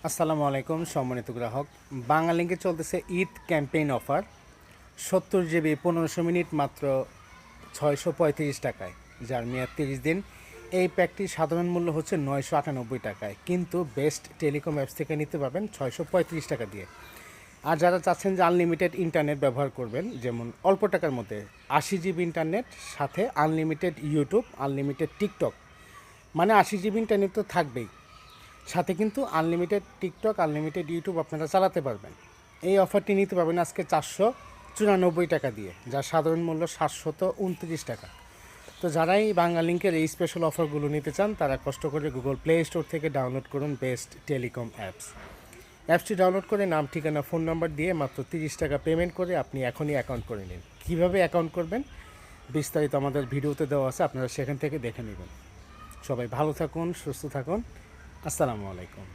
আসসালামু আলাইকুম সম্মানিত গ্রাহক। বাংলালিংকে চলতেছে Eid campaign offer. 70 GB 1500 minute মাত্র 635 টাকায়, যার মেয়াদ 30 দিন। এই প্যাকটির সাধারণ মূল্য হচ্ছে 998 টাকায়, কিন্তু বেস্ট টেলিকম অ্যাপস থেকে নিতে পারবেন 635 টাকা দিয়ে। আর যারা চাচ্ছেন যে আনলিমিটেড ইন্টারনেট ব্যবহার করবেন, যেমন অল্প টাকার মধ্যে 80 জিবি ইন্টারনেট, সাথে আনলিমিটেড ইউটিউব, আনলিমিটেড টিকটক, মানে 80 জিবি ইন্টারনেট তো থাকবেই, সাথে কিন্তু আনলিমিটেড টিকটক, আনলিমিটেড ইউটিউব আপনারা চালাতে পারবেন। এই অফারটি নিতে পারবেন আজকে 494 টাকা দিয়ে, যার সাধারণ মূল্য 729 টাকা। তো যারাই বাংলালিংকের এই স্পেশাল অফারগুলো নিতে চান, তারা কষ্ট করে গুগল প্লে স্টোর থেকে ডাউনলোড করুন বেস্ট টেলিকম অ্যাপসটি ডাউনলোড করে নাম, ঠিকানা, ফোন নাম্বার দিয়ে মাত্র 30 টাকা পেমেন্ট করে আপনি এখনই অ্যাকাউন্ট করে নিন। কীভাবে অ্যাকাউন্ট করবেন বিস্তারিত আমাদের ভিডিওতে দেওয়া আছে, আপনারা সেখান থেকে দেখে নেবেন। সবাই ভালো থাকুন, সুস্থ থাকুন। আসসালামু আলাইকুম।